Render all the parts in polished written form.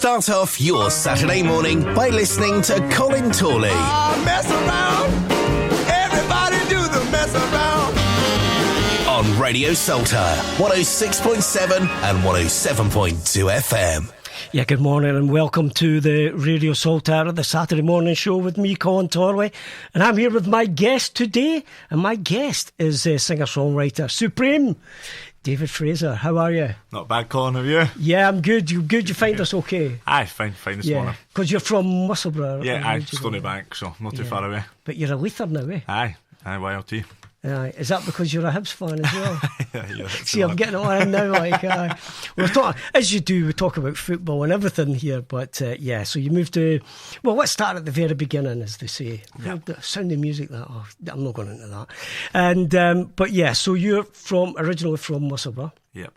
Start off your Saturday morning by listening to Colin Torley. Mess around. Everybody do the mess around. On Radio Saltire, 106.7 and 107.2 FM. Yeah, good morning and welcome to the Radio Saltire, the Saturday morning show with me, Colin Torley. And I'm here with my guest today. And my guest is singer-songwriter Supreme, David Fraser. How are you? Not bad, Colin, have you? Yeah, I'm good. You good? You find us okay? Aye, fine this morning. Because you're from Musselburgh. Yeah, aye, Stony Bank, so not too far away. But you're a Leither now, eh? Aye, YLT. Is that because you're a Hibs fan as well? Yeah, see, I'm getting it on now. We're talking, as you do, we talk about football and everything here. But so you moved to. Well, let's start at the very beginning, as they say. Yep. The sound of music. I'm not going into that. And so you're originally from Musselburgh. Yep.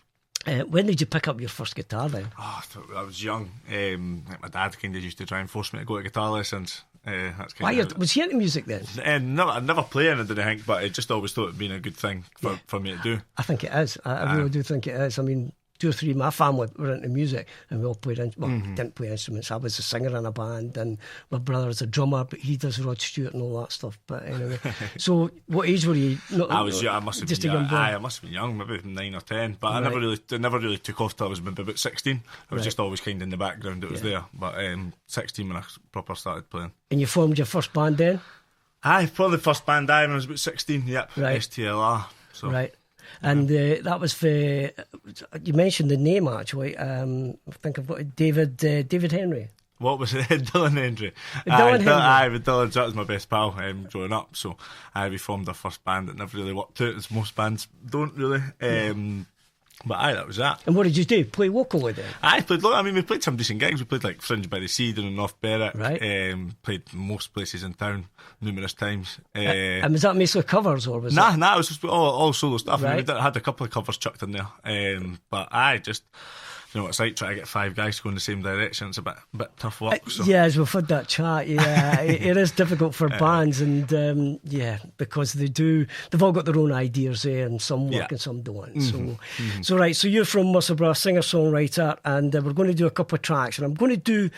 When did you pick up your first guitar then? Oh, I was young. My dad kind of used to try and force me to go to guitar lessons. That's Was he into music then? I never play anything, I think, but I just always thought it'd been a good thing for me to do. I think it is. I really do think it is. I mean, 2 or 3 of my family were into music and we all played didn't play instruments. I was a singer in a band and my brother was a drummer, but he does Rod Stewart and all that stuff. But anyway, so what age were you? I was young. I must have been young. I must have been young, maybe 9 or 10. But I never really took off till I was maybe about 16. I was just always kind of in the background. It was there, but 16 when I proper started playing. And you formed your first band then? Aye, probably the first band when I was about 16. Yep, right. STLR. So. Right. And that was for, you mentioned the name actually, I think I've got it, David Henry. What was it? Dylan Henry. Dylan, that was my best pal growing up, so we formed our first band that never really worked out, as most bands don't really. But that was that. And what did you do? Play locally then? We played some decent gigs. We played like Fringe by the Sea down in North Berwick. Right. Played most places in town numerous times. And was that mostly covers or was it was just all solo stuff. Right. I had a couple of covers chucked in there. But I just, you know what it's like, trying to get 5 guys to go in the same direction. It's a bit tough work. So. Yeah, as we've had that chat, it is difficult for bands, and because they've all got their own ideas there, and some work and some don't. Mm-hmm. So you're from Musselburgh, singer-songwriter, and we're going to do a couple of tracks, and I'm going to do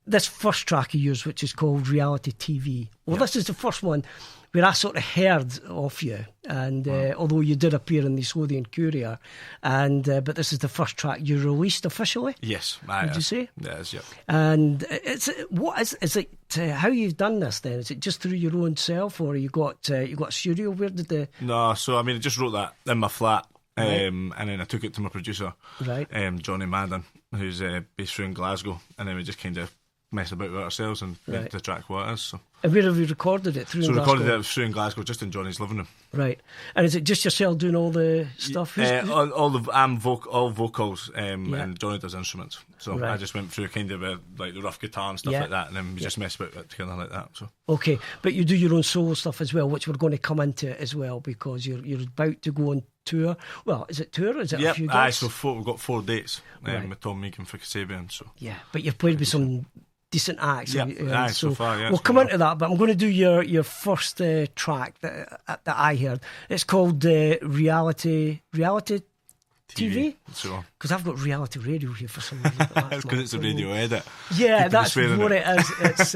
this first track of yours, which is called Reality TV. Well, this is the first one where I sort of heard of you, and although you did appear in the Slothian Courier, but this is the first track you released officially. Yes, did you say? Yes, yeah. And is it how you've done this then? Is it just through your own self, or you got a studio? Where did the? No, so I just wrote that in my flat. Right. And then I took it to my producer, right? Johnny Madden, who's based through in Glasgow, and then we just kind of mess about with ourselves and made the track what it is. So. And where have you recorded it? We recorded it through in Glasgow, just in Johnny's living room. Right. And is it just yourself doing all the stuff? All vocals, and Johnny does instruments. So I just went through kind of like the rough guitar and stuff like that, and then we just messed about it together like that. So. Okay, but you do your own solo stuff as well, which we're going to come into as well, because you're about to go on tour. Well, is it tour? Is it a few dates? We've got 4 dates with Tom Meegan for Kasabian. So. Yeah, but you've played with some decent acts. Yeah, so far, yeah. We'll come into that, but I'm going to do your first track that I heard. It's called Reality TV? Because I've got reality radio here for some reason. That's because it's a radio edit. Yeah, that's what it is. It's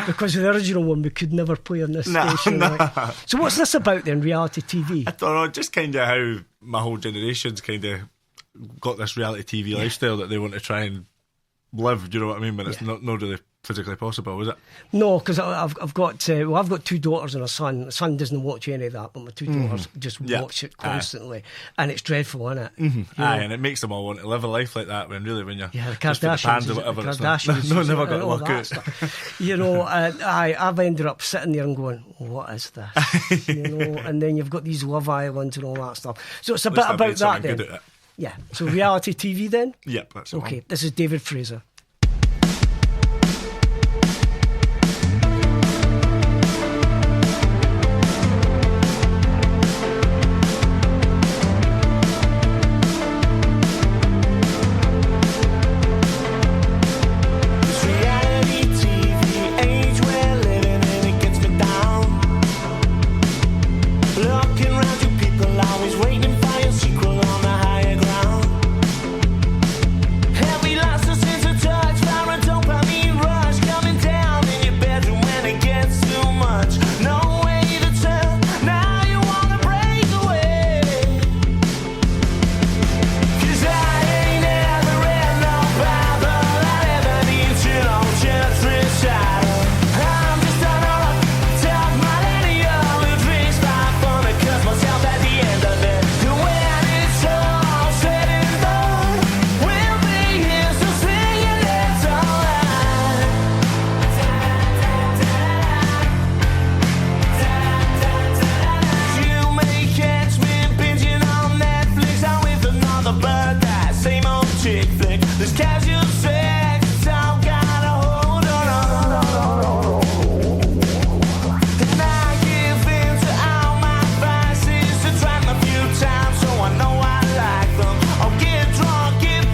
because with the original one we could never play on this station. Right? So what's this about then, reality TV? I don't know, just kind of how my whole generation's kind of got this reality TV lifestyle that they want to try and live, do you know what I mean? But it's not really physically possible, is it? No, because I've got 2 daughters and a son. The son doesn't watch any of that, but my 2 daughters just watch it constantly, and it's dreadful, isn't it? Mm-hmm. And it makes them all want to live a life like that when really when you're the Kardashians, never got to work out. Stuff. I've ended up sitting there and going, what is this? And then you've got these Love Islands and all that stuff. So it's a bit about that then. Yeah, so reality TV then? Yep, that's it. Okay, this is David Fraser. Heavy license into This casual sex, it's all got a hold on. And I give in to all my vices. I tried them a few times, so I know I like them. I'll get drunk, get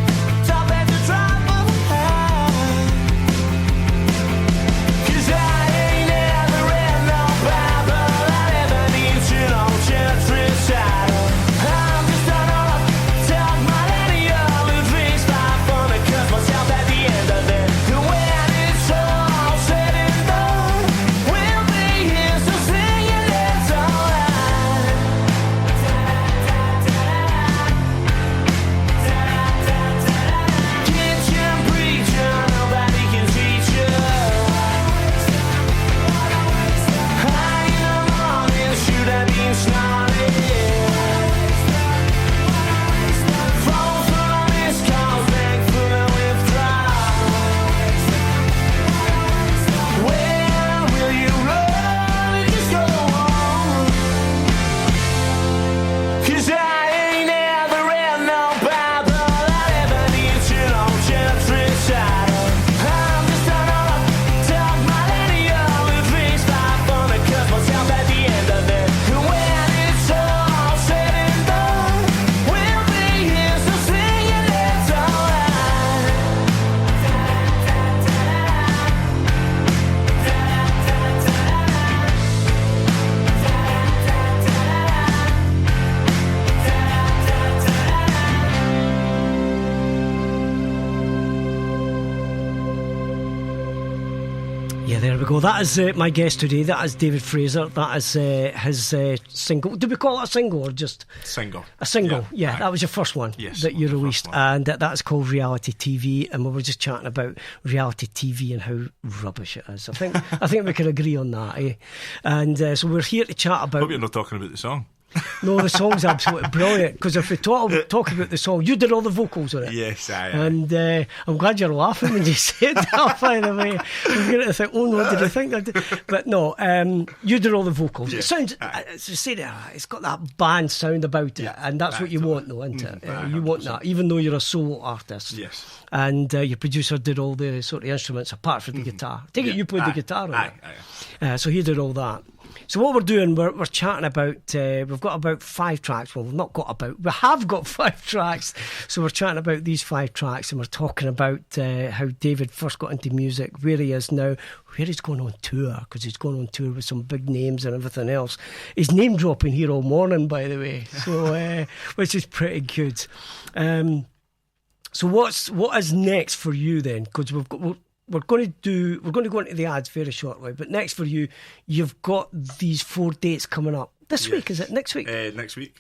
top at the drop of a hat. 'Cause I ain't ever read no Bible. I never need to know church recital. I'm just done all up, talk my lady all who drinks life fun and curse myself at the end of it. And when it's all said and done, we'll be here so singing it's alright. Kitchen preacher, nobody can teach you. High in the morning, should have been snarling. Phone full of missed calls, bank full of withdrawals. When will you run and just go on? 'Cause I ain't ever read no Bible. I never need to know church recital. I'm just done all up, talk my lady all who drinks life fun and curse myself at the end of it. And when it's all said and done, we'll be here so singing it's alright. Yeah, there we go. That is my guest today. That is David Fraser. That is his single. Did we call it a single or just Single. a single? Yeah, Aye. that was your first one Yes, that you that was the released, first one. and that's called Reality TV. And we were just chatting about reality TV and how rubbish it is. I think we can agree on that. Eh? And so we're here to chat about. Hope you're not talking about the song. No, the song's absolutely brilliant. Because if we talk about the song, you did all the vocals on it. Yes, I. And I'm glad you're laughing when you said that, by the way. I'm going to think, oh no, did I think that? But no, you did all the vocals. Yeah. It sounds, as you say, it's got that band sound about it, and that's what you want, though, isn't it? You want that, even though you're a solo artist. Yes. And your producer did all the sort of instruments apart from the guitar. Take it you played the guitar on it. So he did all that. So what we're doing, we're chatting about, we've got about 5 tracks. Well, we've not got about, we have got 5 tracks. So we're chatting about these 5 tracks, and we're talking about how David first got into music, where he is now, where he's going on tour, because he's going on tour with some big names and everything else. He's name dropping here all morning, by the way, so which is pretty good. So what is next for you then? Because we're going to go into the ads very shortly, but next for you, you've got these 4 dates coming up this week. Is it next week?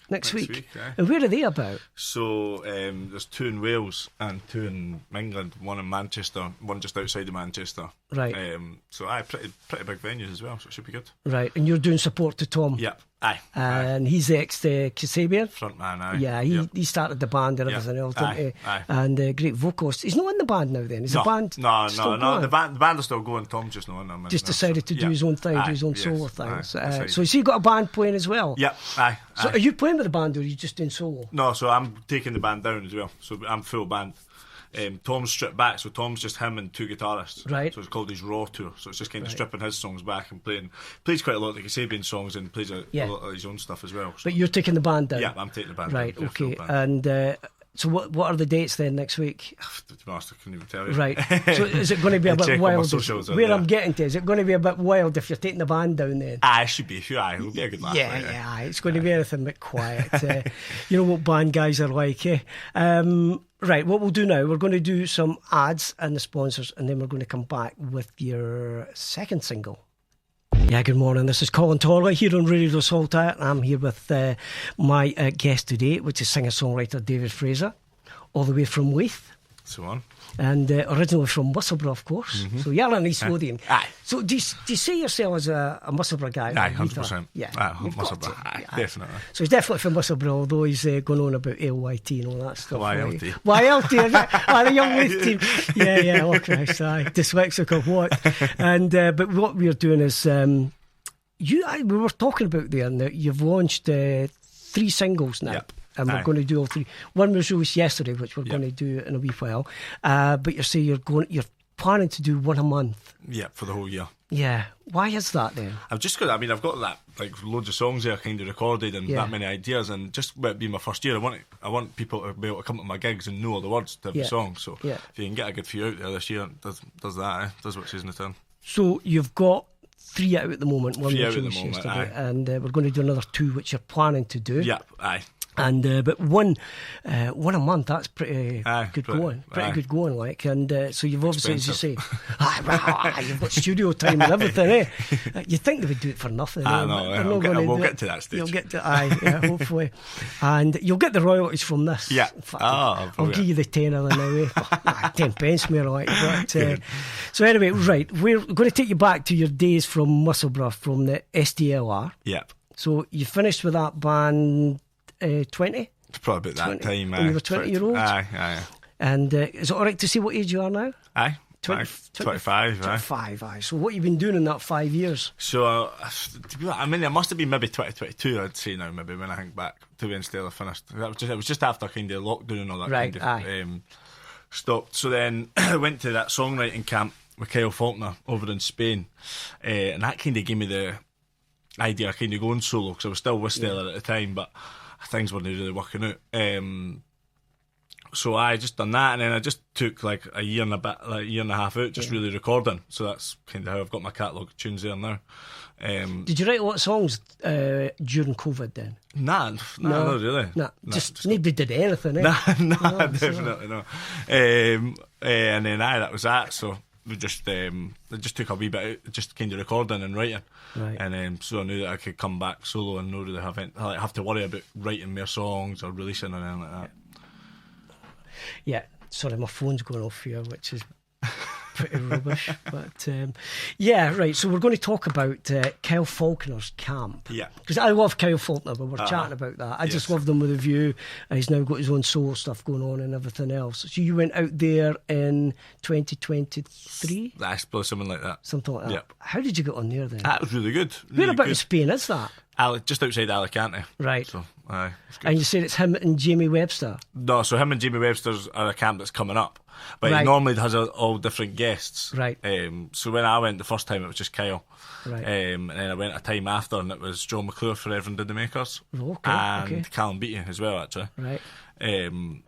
Next week. Yeah. And where are they about? So there's 2 in Wales and 2 in England. 1 in Manchester, 1 just outside of Manchester. Right. So pretty big venues as well. So it should be good. Right, and you're doing support to Tom. Yeah. Aye. And he's ex-Kasabian. Frontman, aye. Yeah, he started the band and everything else, didn't he? Aye. And great vocalist. He's not in the band now then? Is the band No. still The going? band is still going. Tom's just not in them. Just decided to do his own thing, do his own solo things. So has he got a band playing as well? Yeah, aye. So are you playing with the band or are you just doing solo? No, so I'm taking the band down as well. So I'm full band. Tom's stripped back, so Tom's just him and 2 guitarists. Right. So it's called his Raw Tour. So it's just kind of stripping his songs back and plays quite a lot of the Kasabian songs and plays a lot of his own stuff as well. So. But you're taking the band down? Yeah, I'm taking the band right, down. Right, okay. Band. And so what are the dates then next week? To be honest, I couldn't even tell you. Right. So is it going to be a bit wild? Where I'm getting to, is it going to be a bit wild if you're taking the band down then? It should be. It'll be a good laugh. Yeah. It's going to be anything but quiet. You know what band guys are like, eh? Right, what we'll do now, we're going to do some ads and the sponsors, and then we're going to come back with your second single. Yeah, good morning. This is Colin Torley here on Radio Saltire. I'm here with my guest today, which is singer-songwriter David Fraser, all the way from Leith. So on. And originally from Musselburgh, of course. So you're an East Lothian. Aye. So do you see yourself as a Musselburgh guy? Aye, 100%. Yeah. Musselburgh. Aye, definitely. So he's definitely from Musselburgh, although he's going on about LYT and all that stuff. YLT. YLT, is it? The young Leith team. Yeah, okay, sorry. Dyslexic or what? And but what we're doing is, we were talking about there, and you've launched 3 singles now. Yep. and we're going to do all three. One was released yesterday, which we're going to do in a wee while. But you say you're planning to do one a month. Yeah, for the whole year. Yeah. Why is that then? I've got that, like, loads of songs there kind of recorded and that many ideas, and just with it being my first year, I want people to be able to come to my gigs and know all the words to every song. So if you can get a good few out there this year, does that, does what she's in the turn. So you've got 3 out at the moment. One out was at the released moment, yesterday, and we're going to do another 2, which you're planning to do. Yeah, aye. And but one a month, that's pretty good going. Pretty good going, like. And so you've obviously, as you say, you've got studio time and everything, eh? You think they would do it for nothing. I know. We'll get to that stage. You'll get to hopefully, and you'll get the royalties from this. Yeah. Fact, I'll give you the tenner now. 10 pence more, like. But, so anyway, right, we're going to take you back to your days from Musselburgh, from the SDLR. Yep. So you finished with that band. 20? Probably about 20, that time. when you were 20-year-old? Aye. And is it alright to see what age you are now? Aye. 25, 25, aye. So what have you been doing in that 5 years? So, I mean, it must have been maybe 2022, I'd say now, maybe, when I think back to when Stella finished. It was just after kind of lockdown and all that kind of stopped. So then I went to that songwriting camp with Kyle Faulkner over in Spain, and that kind of gave me the idea of kind of going solo, because I was still with Stella at the time, but things weren't really working out. So I just done that, and then I just took like a year and a half out, just really recording. So that's kind of how I've got my catalogue of tunes there now. Did you write a lot of songs during COVID then? Nah, not really. Nah, just nobody did anything, eh? Nah, definitely not. And then that was that. So we just took a wee bit out, just kind of recording and writing. Right. And so I knew that I could come back solo and not really have to worry about writing more songs or releasing or anything like that. Yeah, sorry, my phone's going off here, which is pretty rubbish. But yeah, right. So we're going to talk about Kyle Faulkner's camp. Yeah. Because I love Kyle Faulkner, but we're chatting about that. I just love them with a view, and he's now got his own solo stuff going on and everything else. So you went out there in 2023? I suppose something like that. Something like that. Yep. How did you get on there then? That was really good. Where about in Spain is that? Just outside Alicante. Right. So, aye. And you said it's him and Jamie Webster? No, so him and Jamie Webster's are a camp that's coming up. But he normally has all different guests. Right. So when I went the first time, it was just Kyle. Right. And then I went a time after, and it was John McClure for Reverend Did the Makers. Okay. And Callum Beattie as well, actually. Right.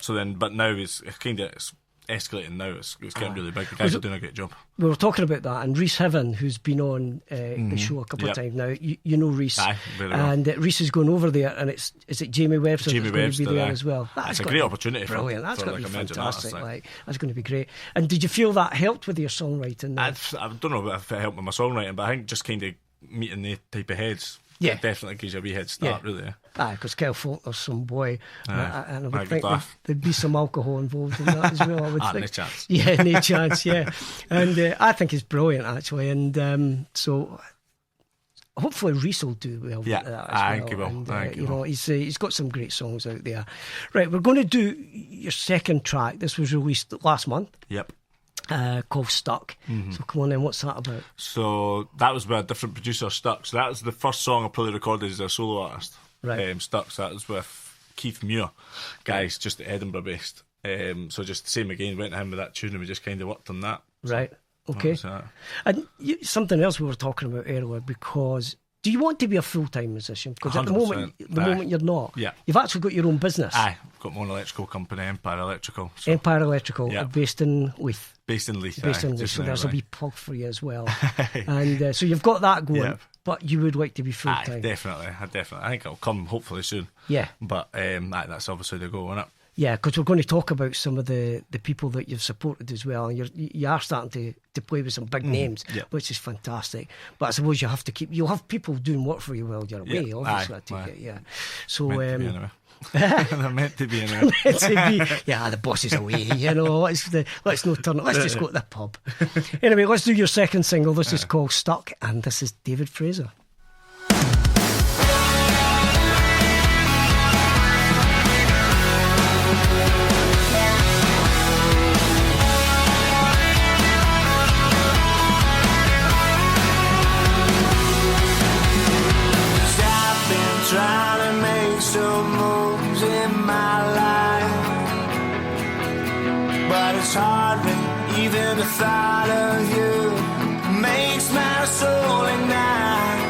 So then, but now it's kind of escalating now. It's getting really big. The guys are doing a great job. We were talking about that, and Rhys Heaven, who's been on the show a couple of times now, you know Rhys. Aye, very well. And Rhys is going over there, and is it Jamie Webster Jamie that's going to be Webster, there as well? That's a great opportunity. Brilliant. That's for going to be fantastic. Artist, that's going to be great. And did you feel that helped with your songwriting? I don't know if it helped with my songwriting, but I think just kind of meeting the type of heads. Yeah. It definitely gives you a wee head start, really. Aye, because Kyle Faulkner's some boy, and I would think good there'd be some alcohol involved in that as well. I would think. No chance. Yeah, no chance. Yeah, and I think he's brilliant actually, and so hopefully Rhys will do well. Yeah, with that as I well. think he will. And, you know, he's got some great songs out there. Right, we're going to do your second track. This was released last month. Yep. Called Stuck. So come on then, what's that about? So that was with a different producer, Stuck. So that was the first song I probably recorded as a solo artist. Right. Stuck. So that was with Keith Muir, guys, just Edinburgh based. So just the same again, went to him with that tune and we just kind of worked on that. Right. Okay. And something else we were talking about earlier, because do you want to be a full-time musician? Because at the moment you're not. Yeah. You've actually got your own business. Aye, got my own electrical company, Empire Electrical. So. Empire Electrical, based in Leith. Based in Leith, so there's a wee plug for you as well. And so you've got that going, but you would like to be full-time. Definitely. I think it'll come hopefully soon. Yeah. But that's obviously the goal, isn't it? Yeah, because we're going to talk about some of the people that you've supported as well. And you are starting to play with some big names, which is fantastic. But I suppose you'll have people doing work for you while you're away, obviously, I take it, yeah. So, they're meant to be anyway. Yeah, the boss is away, you know, let's not turn it, let's just go to the pub. Anyway, let's do your second single. This is called Stuck, and this is David Fraser. Trying to make some moves in And even the thought of you makes my soul ignite.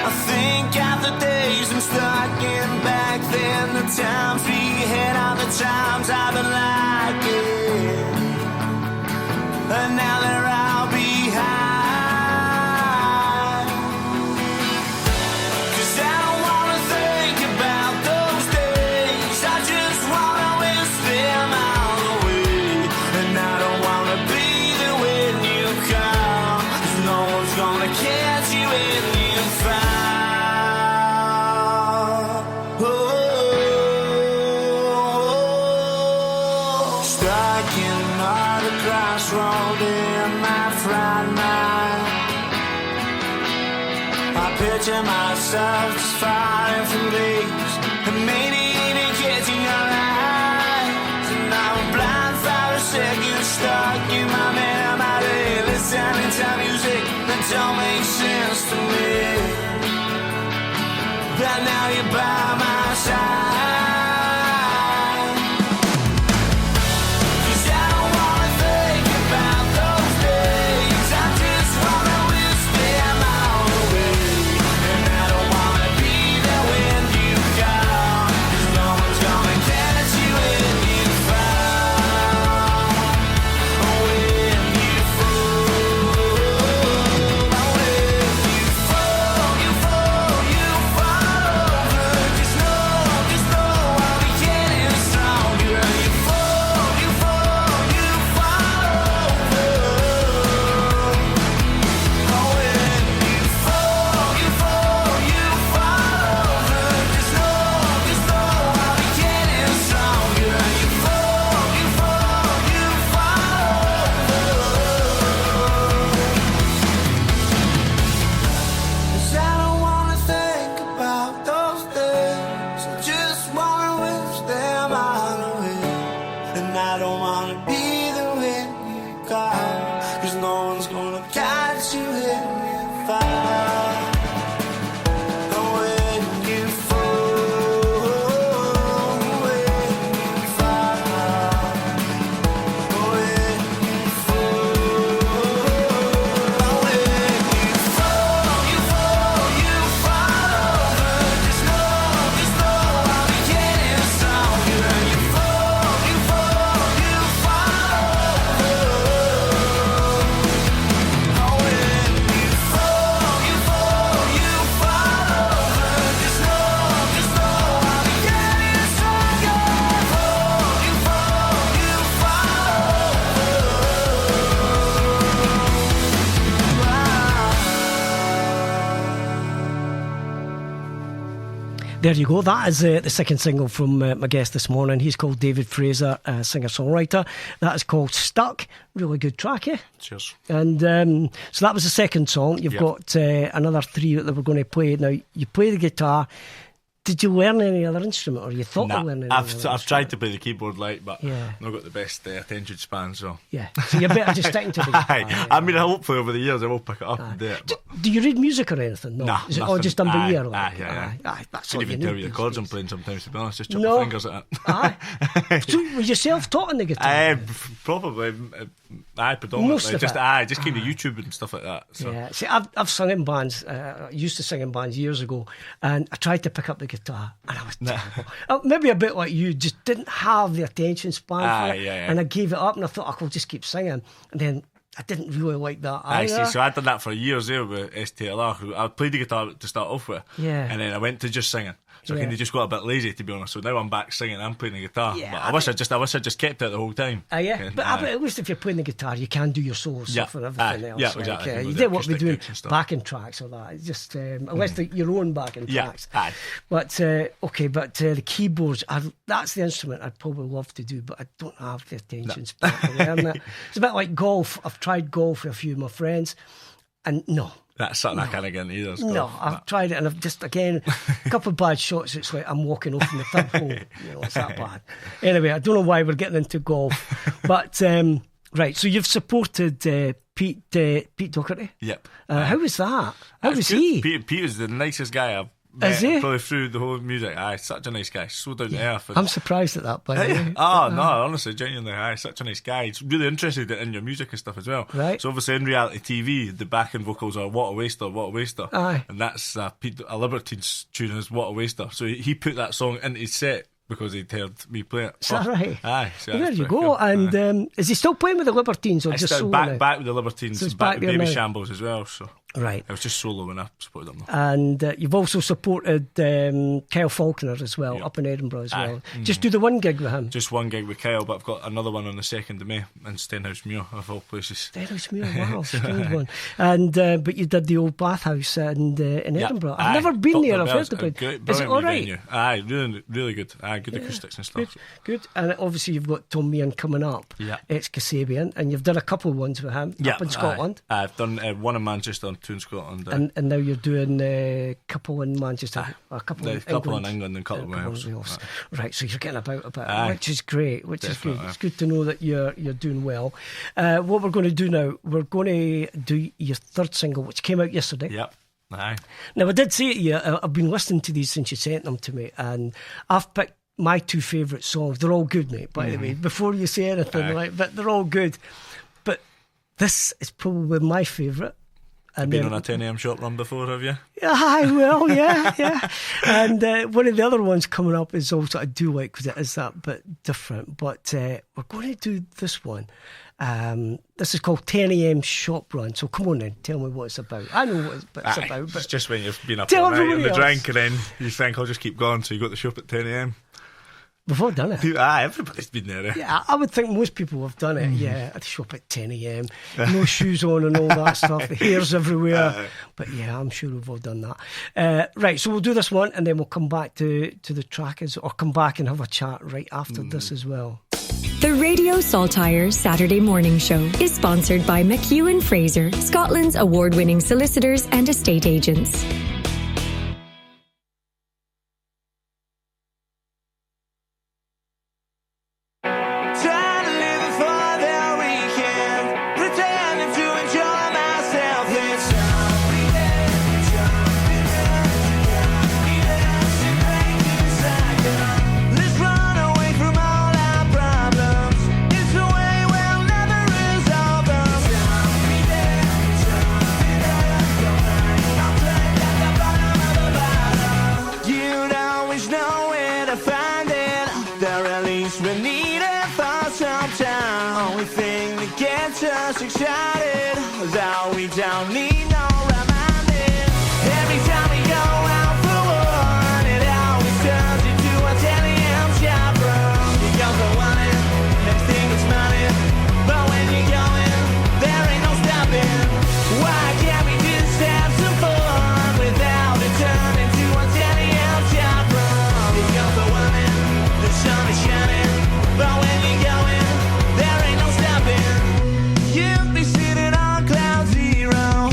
I think of the days I'm stuck in back then, the times we had, all the times I've been like it, and now they're all behind. Picture myself just falling from grace, and maybe even catching your eyes. And I'm blind for a second, stuck in my memory, listening to music that don't make sense to me. But now you're by my side. There you go. That is the second single from my guest this morning. He's called David Fraser, singer-songwriter. That is called Stuck. Really good track, eh? Cheers. And so that was the second song. You've got another three that we're going to play. Now, you play the guitar. Did you learn any other instrument, or you thought of learning? I've tried to play the keyboard light, but I've not got the best attention span. So so you're better just sticking to the guitar. I mean, hopefully over the years I will pick it up and do it. Do you read music or anything? No, nah, is it all just done by ear? That's all you need. Couldn't even tell you the chords I'm playing sometimes, to be honest. Just chuck my fingers at it. So were you self-taught on the guitar? Probably. Predominantly. Just kind of YouTube and stuff like that. So. Yeah, see, I've sung in bands. I used to sing in bands years ago, and I tried to pick up the guitar, and I was terrible. Maybe a bit like you, just didn't have the attention span for it, and I gave it up, and I thought I could just keep singing, and then I didn't really like that either. So I'd done that for years there with STLR. I played the guitar to start off with, and then I went to just singing. So I kind of just got a bit lazy, to be honest. So now I'm back singing, I'm playing the guitar. But I wish I just kept it the whole time. But at least if you're playing the guitar, you can do your solo stuff and everything else. Yeah, exactly. You did what we're doing, backing tracks or that. It's just unless your own backing tracks. But the keyboards, that's the instrument I'd probably love to do, but I don't have the attention span to learn it. It's a bit like golf. I've tried golf with a few of my friends, and no. That's something I can't get either. No, I've tried it, and I've just, again, a couple of bad shots. It's like I'm walking off in the third hole. It's that bad. Anyway, I don't know why we're getting into golf. But, right, so you've supported Pete Doherty. Yep. How was that? How was he? Pete was the nicest guy I've Is he? Probably through the whole music. Aye, such a nice guy. So down to earth. I'm surprised at that, by the way. Oh, no, honestly, genuinely, aye, such a nice guy. He's really interested in your music and stuff as well. Right. So obviously in reality TV, the backing vocals are What a Waster, What a Waster. Aye. And that's a Libertines tune is What a Waster. So he put that song into his set because he'd heard me play it. Is that right? Aye. So Well, there you go. Cool. And is he still playing with the Libertines or just solo now? Back with the Libertines, So back with Baby now. Shambles as well. So Right. it was just solo when I supported them. And you've also supported Kyle Faulkner as well, up in Edinburgh as well. Just do the one gig with him. Just one gig with Kyle, but I've got another one on the 2nd of May in Stenhousemuir, of all places. Stenhousemuir, wow, strange one. And but you did the old bathhouse in Edinburgh. I've never been there. I've heard about it. Is it all right? Venue. Aye, really, really good. Aye, good acoustics and stuff. Good. And obviously you've got Tom Meehan coming up. Yeah. Ex-Kasabian, and you've done a couple of ones with him up in Scotland. I've done one in Manchester and 2 in Scotland. And now you're doing a couple in Manchester, a couple in England and a couple in Wales. Right, so you're getting about a bit, which is great, is good. It's good to know that you're doing well. What we're going to do now, we're going to do your third single, which came out yesterday. Yep. Aye. Now, I did say to you, I've been listening to these since you sent them to me, and I've picked my 2 favourite songs. They're all good, mate, by the way, before you say anything, right? But they're all good. But this is probably my favourite. You've been on a 10am shop run before, have you? Yeah, I will, yeah. And one of the other ones coming up is also I do like, because it is that bit different. But we're going to do this one. This is called 10am shop run. So come on then, tell me what it's about. I know what it's about. But it's just when you've been up all night in the drink and then you think I'll just keep going, so you got the shop at 10am. We've all done it. Everybody's been there. Yeah, I would think most people have done it. Yeah, at the shop at 10am, no shoes on and all that stuff, the hair's everywhere. But yeah, I'm sure we've all done that. Right, so we'll do this one and then we'll come back to the track, or come back and have a chat right after this as well. The Radio Saltire Saturday Morning Show is sponsored by McHugh & Fraser, Scotland's award-winning solicitors and estate agents. Us excited that we don't need no reminding. Every time we go out for one, it always turns into a 10am shop run. You go for one, next thing is money, but when you're going, there ain't no stopping. Why can't we just have some fun without it turning to a 10am shop run? You go for one, the sun is shining, but when you're going, there ain't no stopping. You'd be sitting on cloud zero.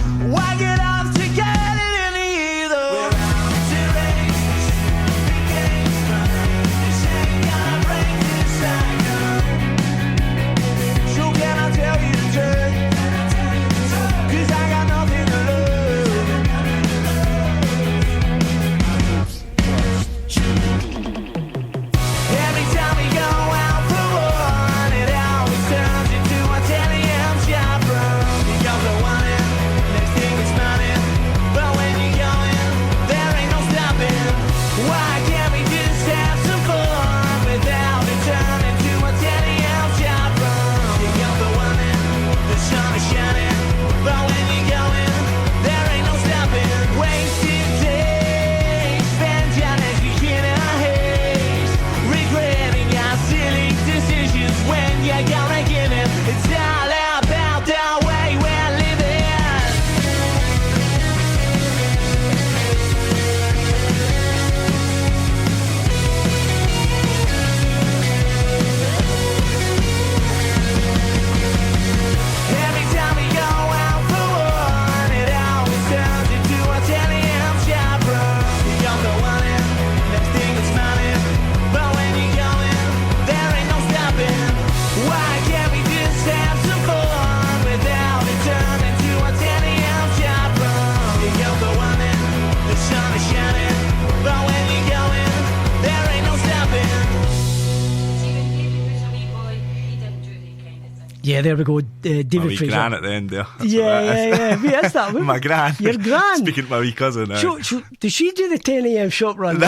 Yeah, there we go. David My wee Fraser. gran at the end there. That's Yeah. Who is that? My gran. Your gran? Speaking to my wee cousin. Does she do the 10 a.m. shop run? No,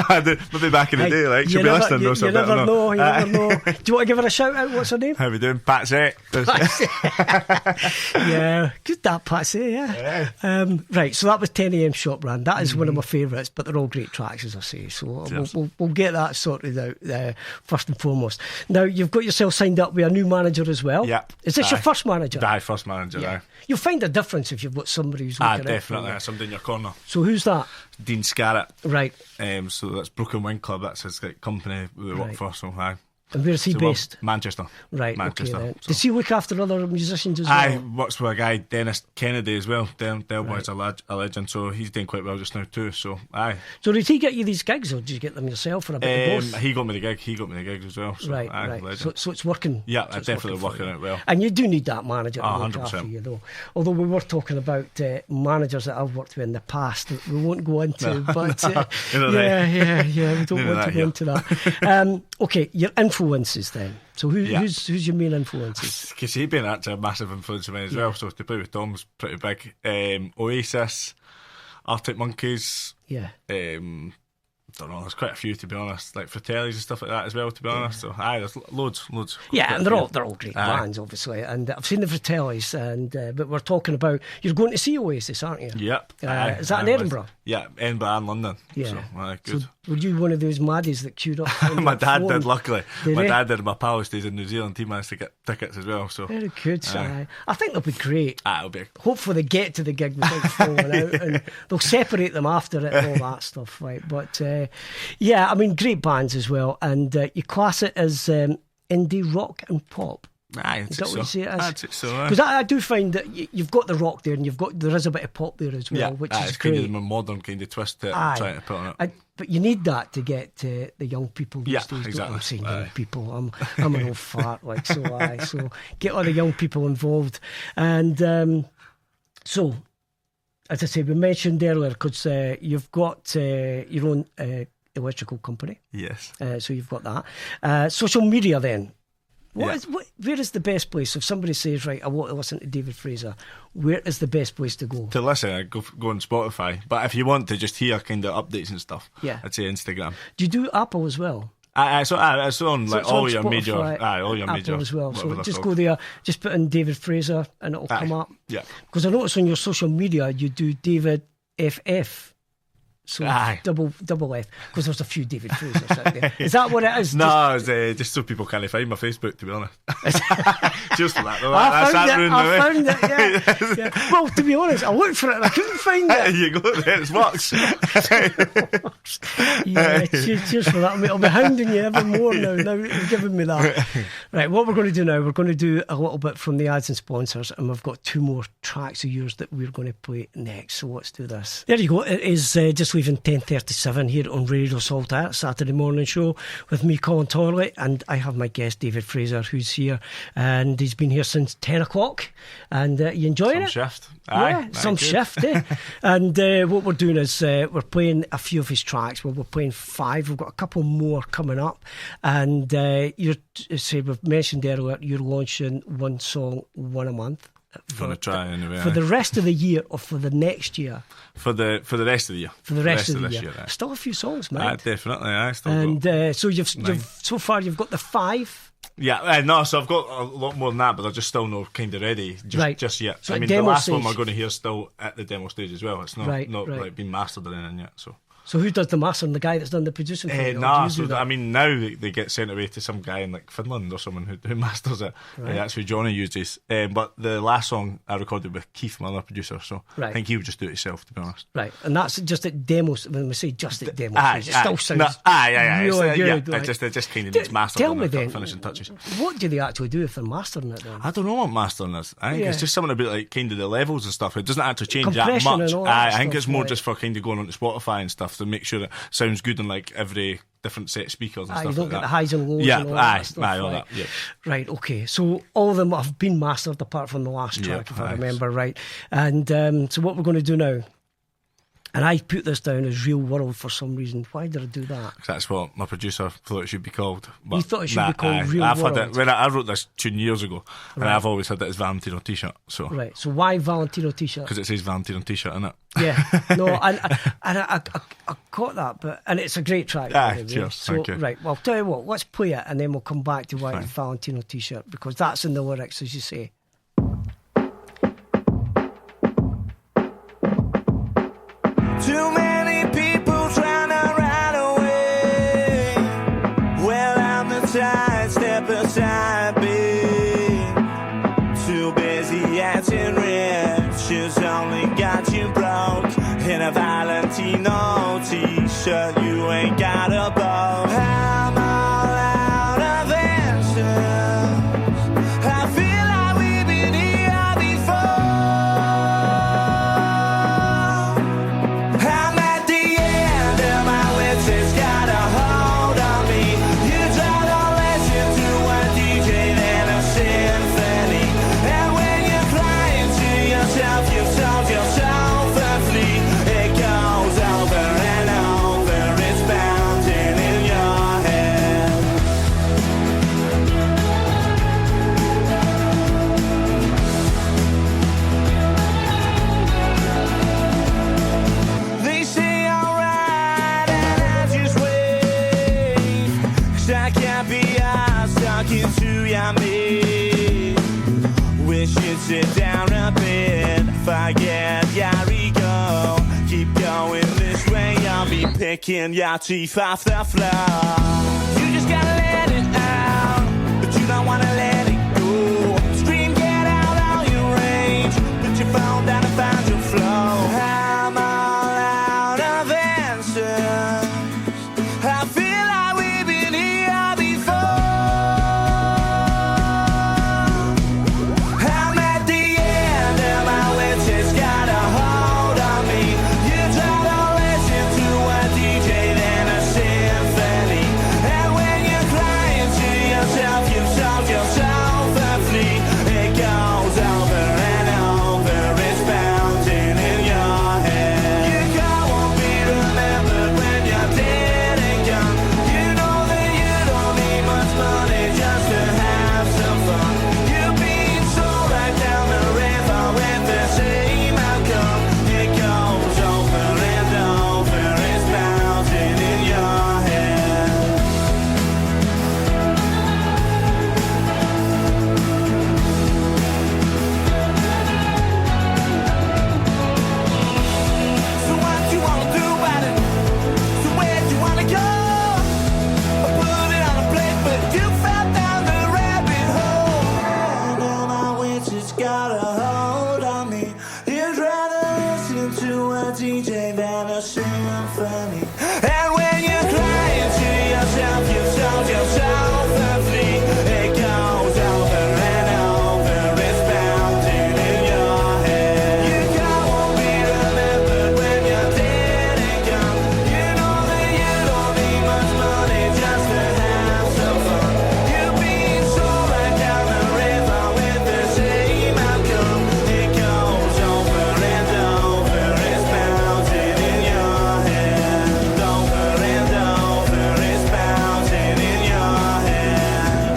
I do. Maybe back in the day, like she'll be listening. You never know. You never know. Do you want to give her a shout out? What's her name? How we doing, Patsy? Yeah, good that Patsy. Yeah. Right. So that was 10 a.m. shop run. That is one of my favourites, but they're all great tracks, as I say. So we'll get that sorted out first and foremost. Now you've got yourself signed up with a new manager as well. Yeah. Is this your first manager? Aye, first manager. Yeah. You'll find a difference if you've got somebody who's looking definitely. out for you. Somebody in your corner. So who's that? Dean Scarrett. Right. So that's Broken Wing Club. That's his company we work for. So aye. And where's he based? Manchester. Right, Manchester. Okay then. Does he look after other musicians as well? Aye, works with a guy, Dennis Kennedy, as well. Del Boy's a legend, so he's doing quite well just now too. So aye. So did he get you these gigs, or did you get them yourself, or a bit of both? He got me the gig. He got me the gigs as well. So, right. Legend. So it's working. Yeah, so it's definitely working out well. And you do need that manager to look 100%. after you, though. Although we were talking about managers that I've worked with in the past that we won't go into, but we don't want to go into that. Okay, your influences then. So who's your main influences? Because he's been actually a massive influence on me as well. So to play with Tom's pretty big. Oasis, Arctic Monkeys. Yeah. Don't know. There's quite a few, to be honest. Like Fratellis and stuff like that as well. To be honest. So there's loads. Yeah, and they're all great bands, obviously. And I've seen the Fratellis, but we're talking about you're going to see Oasis, aren't you? Yep. Is that in Edinburgh? Yeah, Edinburgh and London. Yeah. So, good. So were you one of those maddies that queued up? My dad phone? did, luckily. My dad did. My pal stays in New Zealand. He managed to get tickets as well. So very good. I think they'll be great. It'll be. Hopefully they get to the gig without falling out, and they'll separate them after it and all that stuff, right? But I mean, great bands as well, and you class it as indie rock and pop. Aye, is that what you say it is? I'd say so. Because I do find that you've got the rock there, and there is a bit of pop there as well, which is it's great. kind of a modern kind of twist to trying to put on it. But you need that to get the young people these days. Exactly. I'm saying young people. I'm an old fart, so get all the young people involved. And so, as I say, we mentioned earlier, because you've got your own electrical company. Yes. So you've got that. Social media then. Where is the best place? If somebody says, right, I want to listen to David Fraser, where is the best place to go? To listen, I'd go on Spotify. But if you want to just hear kind of updates and stuff, I'd say Instagram. Do you do Apple as well? It's on all your Apple major as well. So just called. go there, just put in David Fraser, and it'll come up. Yeah. Because I noticed on your social media you do David FF. So double F, because there's a few David Frasers out there. Is that what it is? No, it's just so people can't find my Facebook, to be honest. Just for that, though. I found it, yeah. Well, to be honest, I looked for it and I couldn't find it. There you go, there it works. Cheers for that, mate. I'll be hounding you ever more now you've given me that. Right, what we're going to do now, we're going to do a little bit from the ads and sponsors, and we've got 2 more tracks of yours that we're going to play next, so let's do this. There you go, it is just leaving 10:37 here on Radio Saltire, Saturday morning show with me, Colin Torley, and I have my guest David Fraser, who's here, and he's been here since 10 o'clock. And you enjoying it? Shift. Shift, eh? And what we're doing is we're playing a few of his tracks. Well, we're playing 5. We've got a couple more coming up, and we've mentioned earlier you're launching 1 song, 1 a month. Going to try anyway. For the rest of the year, or for the next year? For the rest of the year. For the rest of the this year. year. Still a few songs, mate. Definitely. So you've so far you've got the 5. Yeah, so I've got a lot more than that, but they're just still not kind of ready just yet. So I mean, the last one we're going to hear still at the demo stage as well. It's not like been mastered or anything yet. So who does the mastering? The guy that's done the producing for you? Now they get sent away to some guy in like Finland or someone who masters it. Right. That's who Johnny uses. But the last song I recorded with Keith, my other producer, so I think he would just do it himself, to be honest. Right, and that's just at demos. When we say just at demos, it still sounds really good. It just kind of needs mastered. Tell me then, finishing touches. What do they actually do if they're mastering it then? I don't know what mastering is. I think it's just something about like kind of the levels and stuff. It doesn't actually change that much. I think it's more just for kind of going onto Spotify and stuff to make sure that sounds good on like every different set of speakers and stuff. You don't like get that. the highs and lows. And all that stuff, all that. Yeah. Right, okay. So all of them have been mastered apart from the last track, if I remember right. And so what we're going to do now, And I put this down as Real World for some reason. Why did I do that? That's what my producer thought it should be called. You thought it should be called Real I've World? Had it, when I wrote this tune years ago, and I've always had it as Valentino T-shirt. So. Right, so why Valentino T-shirt? Because it says Valentino T-shirt in it. Yeah, no, I caught that, and it's a great track. Cheers, so, thank you. Right, well, I'll tell you what, let's play it and then we'll come back to why it's Valentino T-shirt, because that's in the lyrics, as you say. Too many people trying to run away. Well, I'm the tide, step aside, babe. Too busy acting rich, she's only got you broke. In a Valentino T-shirt, you ain't got a bow. I'm all out of answers. I feel like we've been here before. I'm at the end of my wits, it's got a hold on me. You try to listen to a DJ, then a symphony. And when you're crying to yourself, you've told yourself a flee. It goes over and over, it's bounding in your head. They say alright and I just wait, 'cause I can't be stuck into your maze. Wish you'd sit down a bit, forget your ego. Keep going this way, I'll be picking your teeth off the floor. You just gotta let it out, but you don't wanna let it go. Scream, get out all your rage, put your phone down and find your flow. I'm all out of answers. I feel like we've been here before. I'm at the end of my wits, it's got a hold on me. You try to listen to a DJ, then a symphony. And when you're crying to yourself, you've told yourself a flee. It goes over and over, it's bounding in your head. You won't be remembered when you're dead and gone. You know that you don't need much money just to have some fun. You've been so right down the river with the same outcome. It goes over and over, it's bounding in your head. So what you wanna do about it? So where do you wanna go? I put it on a plate, but you fell down the rabbit hole. And all my wits, it's got a hold on me. You'd rather listen to a DJ than a symphony. And when you're crying to yourself, you've told yourself a flee. It goes over and over, it's bounding in your head. You won't be remembered when you're dead and gone. You know that you don't need much money just to have some fun. You've been so right down the river with the same outcome. It goes over and over, it's bounding in your head. Over and over, it's bounding in your head.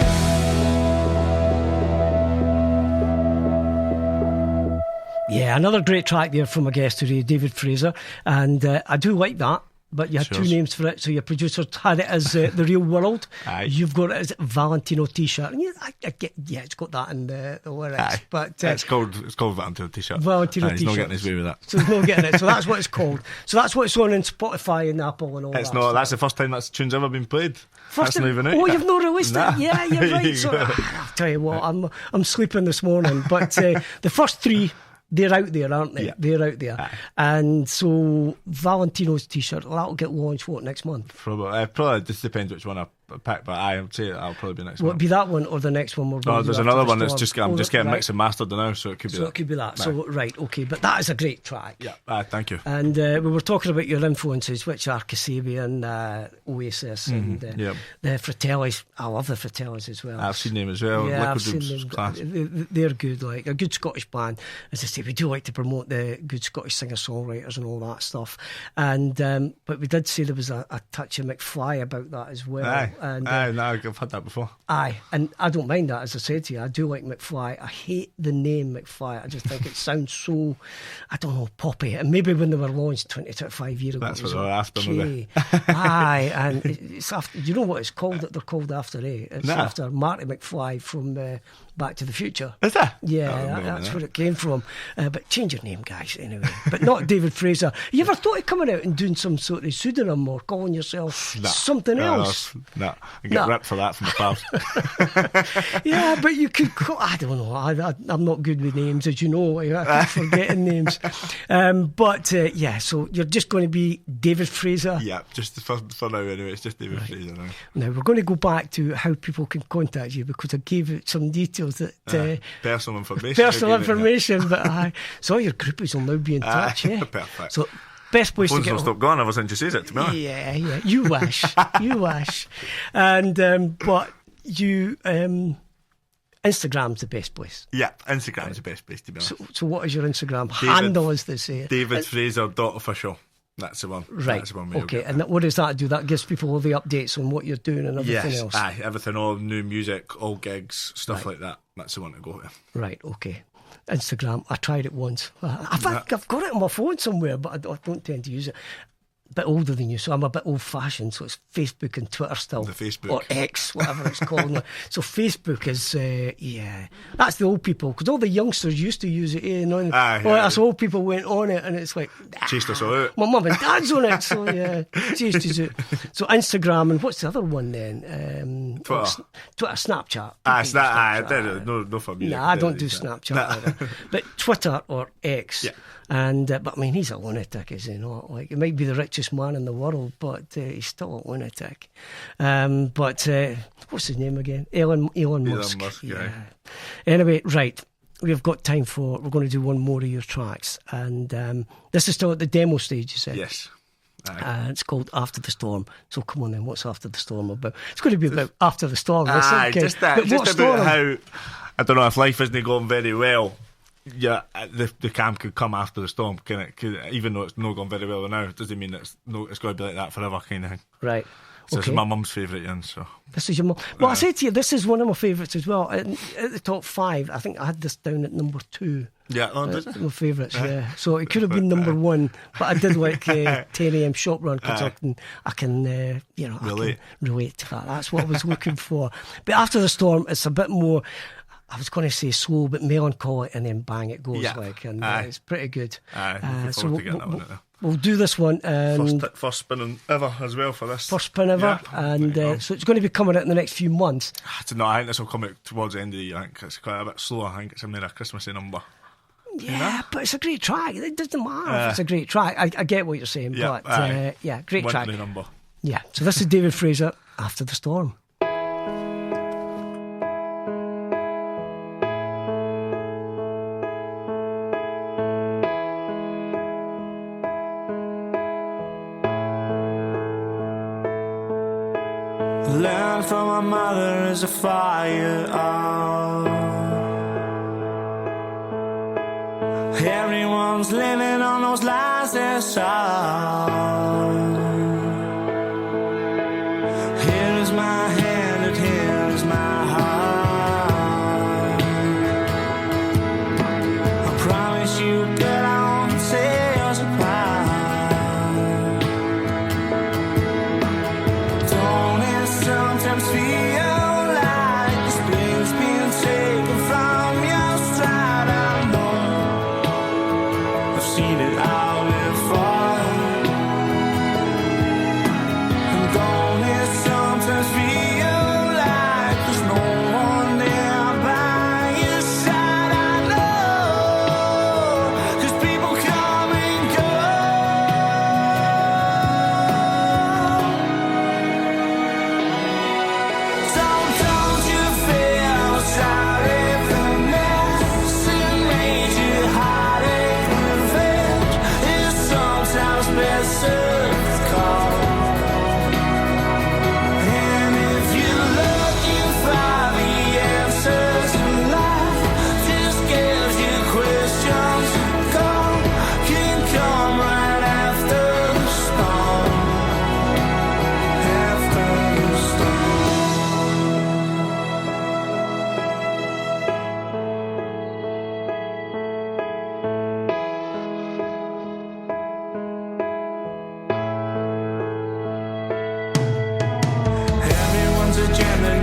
Yeah, another great track there from a guest today, David Fraser, and I do like that. But you had two Cheers. names for it, so your producer had it as The Real World. Aye. You've got it as Valentino T-shirt. And I get, yeah, it's got that in the lyrics. Aye. But It's called Valentino T-shirt. Valentino He's not T-shirt. getting his way with that. So there's no getting it. So that's what it's called. So that's what it's on in Spotify and Apple and all It's that. not. stuff. That's the first time that tune's ever been played. That's not even out. Oh, yet. you've not released Nah. it? Yeah, you're There right. you So go. I'll tell you what, I'm sleeping this morning. But the first three, they're out there, aren't they? Yeah. They're out there. Aye. And so Valentino's T-shirt, that'll get launched, what, next month? Probably just depends which one pick, but I'd say I'll probably be next Will one. it be that one or the next one? There's another one that's I'm just getting mixed and mastered now, so it could be that. So it could be that. So, right, okay, but that is a great track. Yeah, thank you. And we were talking about your influences, which are Kasabian, Oasis, and the Fratellis. I love the Fratellis as well. I've seen them as well. Yeah, Liquid I've seen Room's them. class. They're good, like a good Scottish band. As I say, we do like to promote the good Scottish singer-songwriters and all that stuff. And but we did say there was a touch of McFly about that as well. Aye, no, I've had that before. Aye, and I don't mind that, as I said to you. I do like McFly. I hate the name McFly. I just think it sounds so, I don't know, poppy. And maybe when they were launched 25 years ago, that's what they were after, maybe. Aye, and it's after, you know what it's called, that they're called after, eh? It's after Marty McFly from Back to the Future. Is that? Yeah, that's where it came from. But change your name, guys, anyway. But not David Fraser. You ever thought of coming out and doing some sort of pseudonym or calling yourself something else? No, I get ripped for that from the pals. Yeah, but you could call, I don't know, I'm not good with names, as you know. I keep forgetting names. But yeah, so you're just going to be David Fraser? Yeah, just for now anyway, it's just David Fraser now. Now, we're going to go back to how people can contact you, because I gave it some details that... personal information. Personal information, but I saw your groupies will now be in touch. Yeah? Perfect. So, best place Phones to get... will stop going ever since you says it, to be honest. Yeah, you wish. You wish. And, but you... Instagram's the best place. Yeah, Instagram's the best place, to be honest. So what is your Instagram handle, as they say? DavidFraser.official. That's the one. Right. That's the one. Okay. And what does that do? That gives people all the updates on what you're doing and everything else. Aye, everything, all new music, all gigs, stuff like that. That's the one to go to. Right. Okay. Instagram. I tried it once. I think I've got it on my phone somewhere, but I don't tend to use it. A bit older than you, so I'm a bit old-fashioned. So it's Facebook and Twitter still, the Facebook, or X, whatever it's called now. So Facebook is, that's the old people, because all the youngsters used to use it. Us old people went on it, and it's like chased us all out. My mum and dad's on it, so yeah, chased us out. So Instagram, and what's the other one then? Twitter, Snapchat. No for me. Nah, I don't do Snapchat either. But Twitter or X. Yeah. And but I mean, he's a lunatic, is he not? Like, he might be the richest man in the world, but he's still a lunatic. But what's his name again? Elon Musk. Yeah. Anyway, right. We've got time we're going to do one more of your tracks, and this is still at the demo stage, you said? Yes. It's called After the Storm. So come on then, what's After the Storm about? It's going to be about After the Storm. Just that. Just about how, I don't know, if life isn't going very well, yeah, the calm could come after the storm. Even though it's not going very well now, it doesn't mean it's going to be like that forever, kind of thing. Right. So this is my mum's favourite one. So this is your mum. Well, I said to you, this is one of my favourites as well. At the top 5, I think I had this down at number 2. Yeah, my favourites. Yeah, so it could have been number 1, but I did like 10 a.m. Shop Run, because I can relate to that. That's what I was looking for. But After the Storm, it's a bit more, I was going to say slow, but melancholic, and then bang, it goes and it's pretty good. So we'll do this one. And first spinning ever as well for this. First spin ever, and so it's going to be coming out in the next few months. I don't know, I think this will come out towards the end of the year. I think it's quite a bit slower. I think it's a more Christmassy number. Yeah, but it's a great track. It doesn't matter if it's a great track. I get what you're saying, but great track. Number. Yeah, so this is David Fraser, After the Storm. Learned from my mother as a fire out. Everyone's living on those lies they're sound. Here is my hand and here is my heart. I promise you, girl, I won't say yours apart. Don't it sometimes feel like this pain's being taken from your stride? I know I've seen it all before.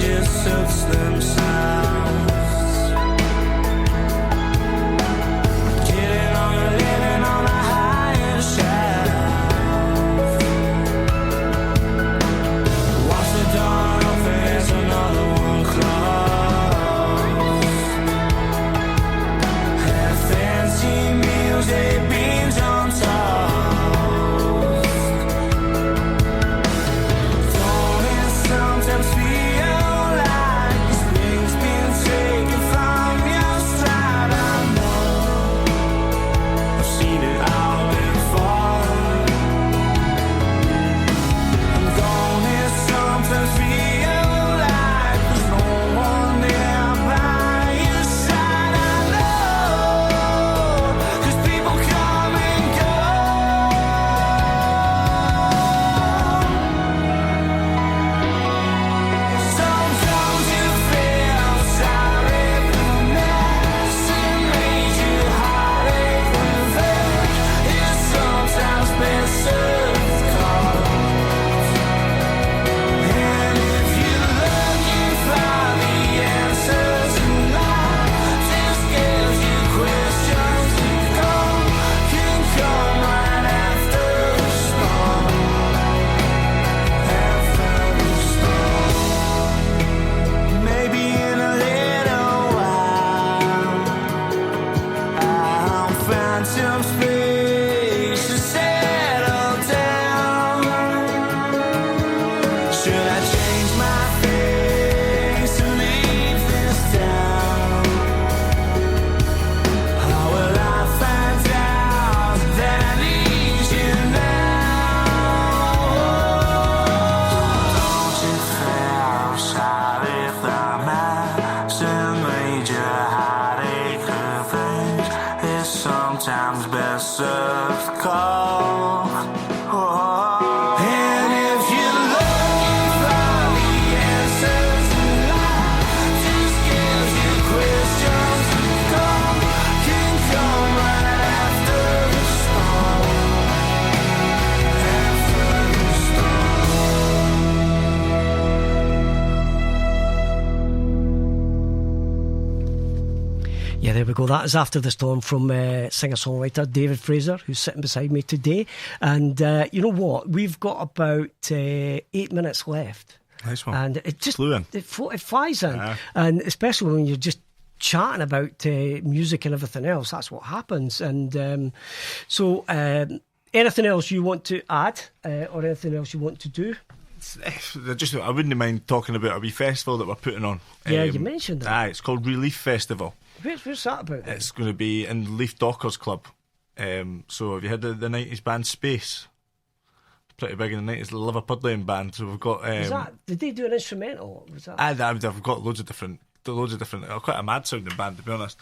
just suits themselves. Getting on and living on a higher shelf. Watch the dawn open, there's another one close. Have fancy meals, they beans on toast. Don't it sometimes feel like this thing's been taken from your stride? I know I've seen it all before. And don't it sometimes feel like there's no one there by your side? I know, 'cause people come and go. Sometimes you feel sorry for the mess that made you heartache. Revenge is sometimes best served cold. And if you're looking for the answers in life, just gives you questions to come, can come right after the storm. After the storm. Maybe in a little while I'll find some space to settle down. Should I change my face to leave this town? Or will I find out that I need you now? Don't you feel sorry for me? Some major heartache revenge is sometimes best served cold. And if you're looking for the answers in life, just gives you questions to come, can come right after the storm. After the storm. Yeah, there we go. That is After the Storm from singer-songwriter David Fraser, who's sitting beside me today. And you know what? We've got about 8 minutes left. Nice one. And it just Flew in. it flies in. Yeah. And especially when you're just chatting about music and everything else, that's what happens. And so anything else you want to add or anything else you want to do? I wouldn't mind talking about a wee festival that we're putting on. Yeah, you mentioned that. Aye, it's called Relief Festival. Where's that about then? It's going to be in Leaf Dockers Club. So have you had the 90s band Space? Pretty big in the 90s, the Liverpudlian band. So we've got. Did they do an instrumental? Was that? I've got loads of different. Quite a mad sounding band, to be honest.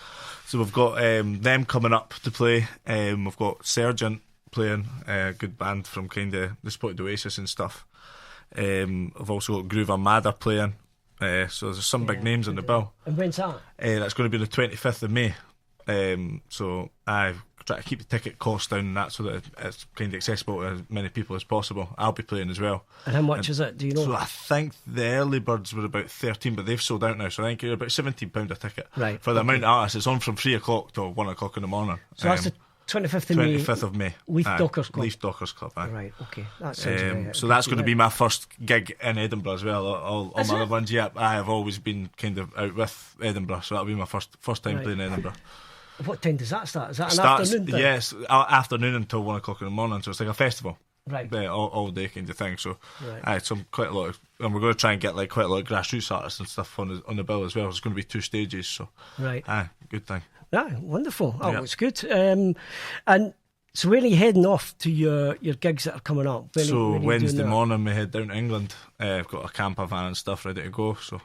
So we've got them coming up to play. We've got Sergeant playing, a good band from kind of the Spotted Oasis and stuff. I've also got Groove Armada playing. So there's some big names on the bill. And when's that? That's going to be the 25th of May. So I've tried to keep the ticket cost down and that, so that it's kind of accessible to as many people as possible. I'll be playing as well. And how much is it? Do you know? So I think the early birds were about 13, but they've sold out now. So I think you're about £17 a ticket. Right. For the amount of artists, it's on from 3 o'clock till 1 o'clock in the morning. So that's the 25th of May. 25th of May. Leaf Dockers Club. Leaf Dockers Club. Aye. Right. Okay. That sounds so that's going to be my first gig in Edinburgh as well. All my other ones, yeah. I have always been kind of out with Edinburgh, so that'll be my first time playing Edinburgh. What time does that start? Is that an Starts, afternoon thing? yes, afternoon until 1 o'clock in the morning. So it's like a festival, right? All day kind of thing. So, quite a lot of, and we're going to try and get like quite a lot of grassroots artists and stuff on the bill as well. It's going to be 2 stages, so good thing. Yeah, wonderful. Oh, it's good. And so where are you heading off to your gigs that are coming up? So Wednesday morning we head down to England. I've got a camper van and stuff ready to go. So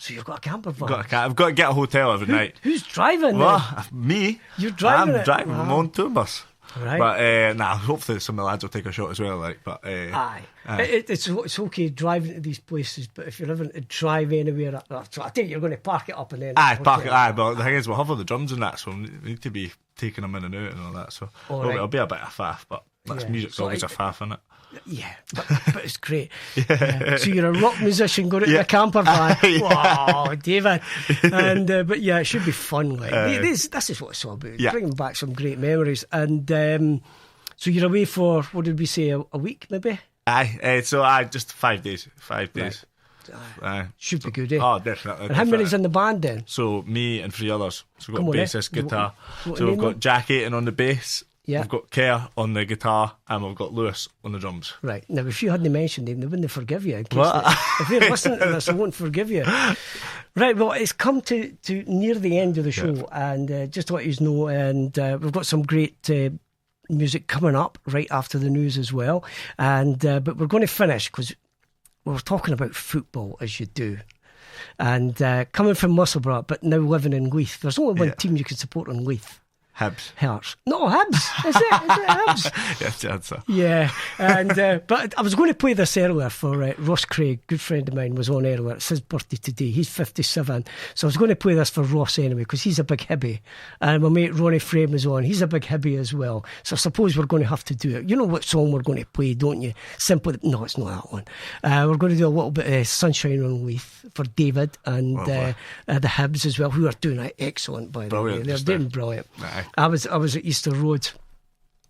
you've got a camper van? I've got to get a hotel every night. Who's driving? Well, me. You're driving. I'm driving my own tour bus. Right. But hopefully some of the lads will take a shot as well. Like, but it's okay driving to these places, but if you're having to drive anywhere, I think you're going to park it up and then park it. But the thing is, we'll have all the drums and that, so we need to be taking them in and out and all that. So it'll be a bit of faff, but That's music's So always a faff, isn't it? Yeah, but it's great. So you're a rock musician going to a camper van. Wow, David. And but yeah, it should be fun. Like this is what it's all about. Bringing back some great memories. And so you're away for, what did we say, a week maybe? So just 5 days. 5 days. Should be good, eh? Oh, definitely. And how many's in the band then? So me and 3 others. So we've got bassist, guitar. What So we've got Jack Aiton on the bass. Yeah. We've got Kerr on the guitar, and we've got Lewis on the drums. Right. Now, if you hadn't mentioned them, they wouldn't forgive you. What? If they're listening to this, they won't forgive you. Right, well, it's come to near the end of the show, and just to let you know, and we've got some great music coming up right after the news as well. And but we're going to finish, because we're talking about football, as you do. And coming from Musselburgh, but now living in Leith, there's only one team you can support in Leith. Hibs. Hearts. No, Hibs. Is it Hibs? Yes, the answer. Yeah. And but I was going to play this earlier for Ross Craig, good friend of mine, was on earlier. It's his birthday today. He's 57. So I was going to play this for Ross anyway, because he's a big Hibbie. And my mate Ronnie Frame is on. He's a big Hibbie as well. So I suppose we're going to have to do it. You know what song we're going to play, don't you? Simply, no, it's not that one. We're going to do a little bit of Sunshine on Leith for David and the Hibs as well, who are doing excellent, by the way. They're doing brilliant. I was at Easter Road.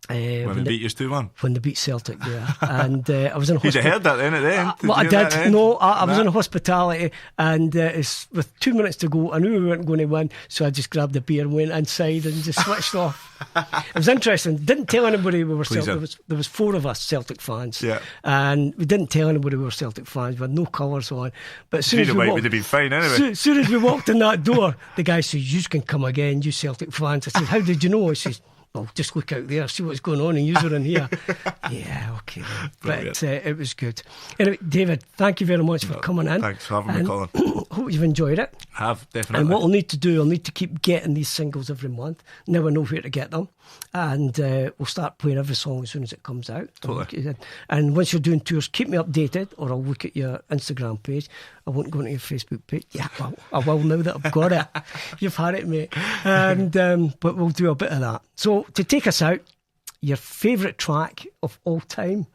When they beat you 2-1? When they beat Celtic, yeah. And I was in hospitality. You'd have heard that then at the end. Well, I did. No, I was in hospitality, and it's with 2 minutes to go. I knew we weren't going to win, so I just grabbed a beer and went inside and just switched off. It was interesting. Didn't tell anybody we were Celtic. There was 4 of us Celtic fans, and we didn't tell anybody we were Celtic fans. We had no colours on. But as soon as we walked, would have been fine anyway. As soon as we walked in that door, the guy said, "You can come again, you Celtic fans." I said, "How did you know?" He says, "Well, just look out there, see what's going on, and you're in here." Yeah, okay then. But it was good. Anyway, David, thank you very much for coming in. Thanks for having me, Colin. Hope you've enjoyed it. I have, definitely. And what I'll need to do, I'll need to keep getting these singles every month. Now I know where to get them. And we'll start playing every song as soon as it comes out. Totally. And once you're doing tours, keep me updated, or I'll look at your Instagram page. I won't go into your Facebook page. Yeah, well, I will now that I've got it. You've had it, mate. And but we'll do a bit of that. So to take us out, your favourite track of all time,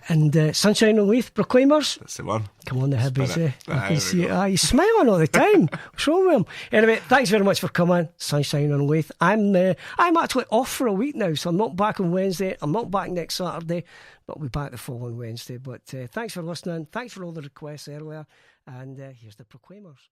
and Sunshine on Leith, Proclaimers. That's the one. Come on, the Hibbies, eh? I can see it. He's smiling all the time. What's wrong with him? Anyway, thanks very much for coming. Sunshine on Leith. I'm actually off for a week now, so I'm not back on Wednesday. I'm not back next Saturday, but I'll be back the following Wednesday. But thanks for listening. Thanks for all the requests earlier. And here's the Proclaimers.